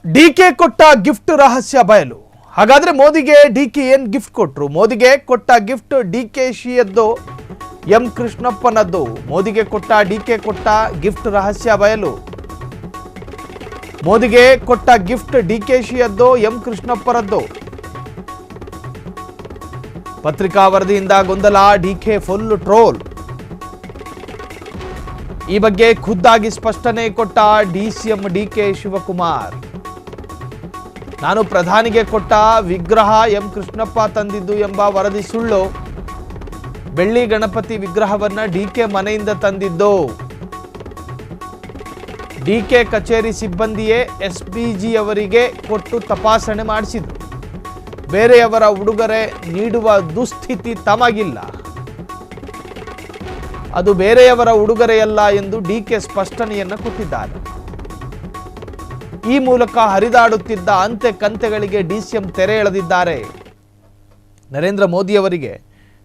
DK ಕೊಟ್ಟ gift ರಹಸ್ಯ ಬಯಲು. ಹಾಗಾದ್ರೆ ಮೋದಿಗೆ ಡಿಕೆ ಏನ್ ಗಿಫ್ಟ್ ಕೊಟ್ರು? ಮೋದಿಗೆ ಕೊಟ್ಟ ಗಿಫ್ಟ್ ಡಿಕೆಶಿಯದ್ದು, ಎಂ ಕೃಷ್ಣಪ್ಪನದ್ದು. ಮೋದಿಗೆ ಕೊಟ್ಟ ಡಿಕೆ ಕೊಟ್ಟ ಗಿಫ್ಟ್ ರಹಸ್ಯ ಬಯಲು. ಮೋದಿಗೆ ಕೊಟ್ಟ ಗಿಫ್ಟ್ ಡಿಕೆಶಿಯದ್ದು, ಎಂ ಕೃಷ್ಣಪ್ಪರದ್ದು. ಪತ್ರಿಕಾ ವರದಿಯಿಂದ ಗೊಂದಲ, ಡಿಕೆ ಫುಲ್ ಟ್ರೋಲ್. ಈ ಬಗ್ಗೆ ಖುದ್ದಾಗಿ ಸ್ಪಷ್ಟನೆ ಕೊಟ್ಟ ಡಿಸಿಎಂ ಡಿಕೆ ಶಿವಕುಮಾರ್. ನಾನು ಪ್ರಧಾನಿಗೆ ಕೊಟ್ಟ ವಿಗ್ರಹ ಎಂ ಕೃಷ್ಣಪ್ಪ ತಂದಿದ್ದು ಎಂಬ ವರದಿ ಸುಳ್ಳು. ಬೆಳ್ಳಿ ಗಣಪತಿ ವಿಗ್ರಹವನ್ನ ಡಿಕೆ ಮನೆಯಿಂದ ತಂದಿದ್ದು. ಡಿಕೆ ಕಚೇರಿ ಸಿಬ್ಬಂದಿಯೇ ಎಸ್ಪಿಜಿ ಅವರಿಗೆ ಕೊಟ್ಟು ತಪಾಸಣೆ ಮಾಡಿಸಿದ್ರು. ಬೇರೆಯವರ ಉಡುಗೊರೆ ನೀಡುವ ದುಸ್ಥಿತಿ ತಮಗಿಲ್ಲ. ಅದು ಬೇರೆಯವರ ಉಡುಗೊರೆಯಲ್ಲ ಎಂದು ಡಿಕೆ ಸ್ಪಷ್ಟನೆಯನ್ನು ಕೊಟ್ಟಿದ್ದಾರೆ. ಈ ಮೂಲಕ ಹರಿದಾಡುತ್ತಿದ್ದ ಅಂತೆ ಕಂತೆಗಳಿಗೆ ಡಿಸಿಎಂ ತೆರೆ ಎಳೆದಿದ್ದಾರೆ. ನರೇಂದ್ರ ಮೋದಿ ಅವರಿಗೆ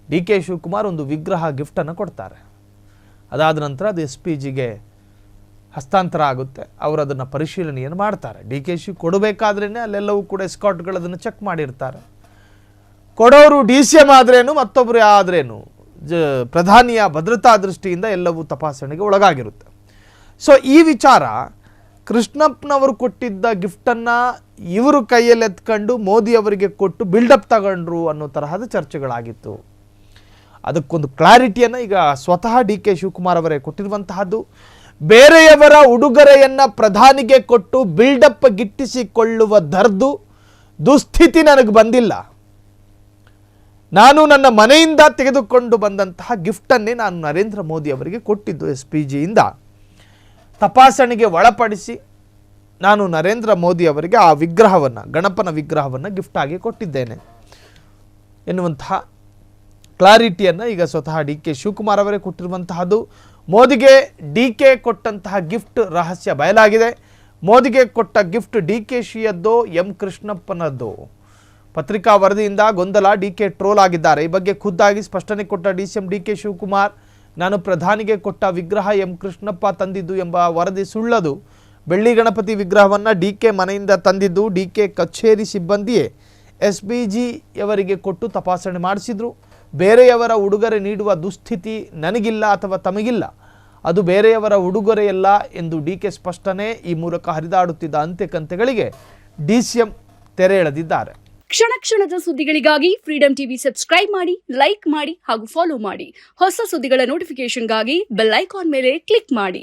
ಡಿಕೆ ಶಿವಕುಮಾರ್ ಒಂದು ವಿಗ್ರಹ ಗಿಫ್ಟ್ ಅನ್ನು ಕೊಡ್ತಾರೆ. ಅದಾದ ನಂತರ ಅದು ಎಸ್ಪಿಜಿಗೆ ಹಸ್ತಾಂತರ ಆಗುತ್ತೆ. ಅವರು ಅದನ್ನು ಪರಿಶೀಲನೆಯನ್ನು ಮಾಡ್ತಾರೆ. ಡಿಕೆ ಶಿ ಕೊಡಬೇಕಾದ್ರೇ ಅಲ್ಲೆಲ್ಲವೂ ಕೂಡ ಎಸ್ಕಾಟ್ಗಳು ಅದನ್ನು ಚೆಕ್ ಮಾಡಿರ್ತಾರೆ. ಕೊಡೋರು ಡಿಸಿಎಂ ಆದ್ರೇನು ಮತ್ತೊಬ್ಬರು ಆದ್ರೇನು ಪ್ರಧಾನಿಯ ಭದ್ರತಾ ದೃಷ್ಟಿಯಿಂದ ಎಲ್ಲವೂ ತಪಾಸಣೆಗೆ ಒಳಗಾಗಿರುತ್ತೆ. ಸೊ ಈ ವಿಚಾರ ಕೃಷ್ಣಪ್ಪನವರು ಕೊಟ್ಟಿದ್ದ ಗಿಫ್ಟನ್ನು ಇವರು ಕೈಯಲ್ಲಿ ಎತ್ಕೊಂಡು ಮೋದಿ ಅವರಿಗೆ ಕೊಟ್ಟು ಬಿಲ್ಡಪ್ ತಗೊಂಡ್ರು ಅನ್ನೋ ತರಹದ ಚರ್ಚೆಗಳಾಗಿತ್ತು. ಅದಕ್ಕೊಂದು ಕ್ಲಾರಿಟಿಯನ್ನು ಈಗ ಸ್ವತಃ ಡಿಕೆ ಶಿವಕುಮಾರ್ ಅವರೇ ಕೊಟ್ಟಿರುವಂತಹದ್ದು. ಬೇರೆಯವರ ಉಡುಗೊರೆಯನ್ನು ಪ್ರಧಾನಿಗೆ ಕೊಟ್ಟು ಬಿಲ್ಡಪ್ ಗಿಟ್ಟಿಸಿಕೊಳ್ಳುವ ದುಸ್ಥಿತಿ ನನಗೆ ಬಂದಿಲ್ಲ. ನಾನು ನನ್ನ ಮನೆಯಿಂದ ತೆಗೆದುಕೊಂಡು ಬಂದಂತಹ ಗಿಫ್ಟನ್ನೇ ನಾನು ನರೇಂದ್ರ ಮೋದಿ ಅವರಿಗೆ ಕೊಟ್ಟಿದ್ದು. ಎಸ್ಪಿಜಿಯಿಂದ ತಪಾಸಣೆಗೆ ಒಳಪಡಿಸಿ ನಾನು ನರೇಂದ್ರ ಮೋದಿ ಅವರಿಗೆ ಆ ವಿಗ್ರಹವನ್ನು, ಗಣಪನ ವಿಗ್ರಹವನ್ನು ಗಿಫ್ಟ್ ಆಗಿ ಕೊಟ್ಟಿದ್ದೇನೆ ಎನ್ನುವಂತಹ ಕ್ಲಾರಿಟಿಯನ್ನು ಈಗ ಸ್ವತಃ ಡಿಕೆ ಶಿವಕುಮಾರ್ ಅವರೇ ಕೊಟ್ಟಿರುವಂತಹದ್ದು. ಮೋದಿಗೆ ಡಿಕೆ ಕೊಟ್ಟಂತಹ ಗಿಫ್ಟ್ ರಹಸ್ಯ ಬಯಲಾಗಿದೆ. ಮೋದಿಗೆ ಕೊಟ್ಟ ಗಿಫ್ಟ್ ಡಿಕೆಶಿಯದ್ದು, ಎಂ ಕೃಷ್ಣಪ್ಪನದ್ದು. ಪತ್ರಿಕಾ ವರದಿಯಿಂದ ಗೊಂದಲ, ಡಿಕೆ ಟ್ರೋಲ್ ಆಗಿದ್ದಾರೆ. ಈ ಬಗ್ಗೆ ಖುದ್ದಾಗಿ ಸ್ಪಷ್ಟನೆ ಕೊಟ್ಟ ಡಿಸಿಎಂ ಡಿಕೆ ಶಿವಕುಮಾರ್. ನಾನು ಪ್ರಧಾನಿಗೆ ಕೊಟ್ಟ ವಿಗ್ರಹ ಎಂ ಕೃಷ್ಣಪ್ಪ ತಂದಿದ್ದು ಎಂಬ ವರದಿ ಸುಳ್ಳದು. ಬೆಳ್ಳಿ ಗಣಪತಿ ವಿಗ್ರಹವನ್ನು ಡಿಕೆ ಮನೆಯಿಂದ ತಂದಿದ್ದು. ಡಿಕೆ ಕಚೇರಿ ಸಿಬ್ಬಂದಿಯೇ ಎಸ್ಪಿಜಿಯವರಿಗೆ ಕೊಟ್ಟು ತಪಾಸಣೆ ಮಾಡಿಸಿದ್ರು. ಬೇರೆಯವರ ಉಡುಗೊರೆ ನೀಡುವ ದುಸ್ಥಿತಿ ನನಗಿಲ್ಲ ಅಥವಾ ತಮಗಿಲ್ಲ. ಅದು ಬೇರೆಯವರ ಉಡುಗೊರೆಯಲ್ಲ ಎಂದು ಡಿಕೆ ಸ್ಪಷ್ಟನೆ. ಈ ಮೂಲಕ ಹರಿದಾಡುತ್ತಿದ್ದ ಅಂತೆ ಕಂತೆಗಳಿಗೆ ಡಿಸಿಎಂ ತೆರೆ ಎಳೆದಿದ್ದಾರೆ. ಕ್ಷಣ ಕ್ಷಣದ ಸುದ್ದಿಗಳಿಗಾಗಿ ಫ್ರೀಡಂ ಟಿವಿ ಸಬ್ಸ್ಕ್ರೈಬ್ ಮಾಡಿ, ಲೈಕ್ ಮಾಡಿ ಹಾಗೂ ಫಾಲೋ ಮಾಡಿ. ಹೊಸ ಸುದ್ದಿಗಳ ನೋಟಿಫಿಕೇಶನ್ಗಾಗಿ ಬೆಲ್ ಐಕಾನ್ ಮೇಲೆ ಕ್ಲಿಕ್ ಮಾಡಿ.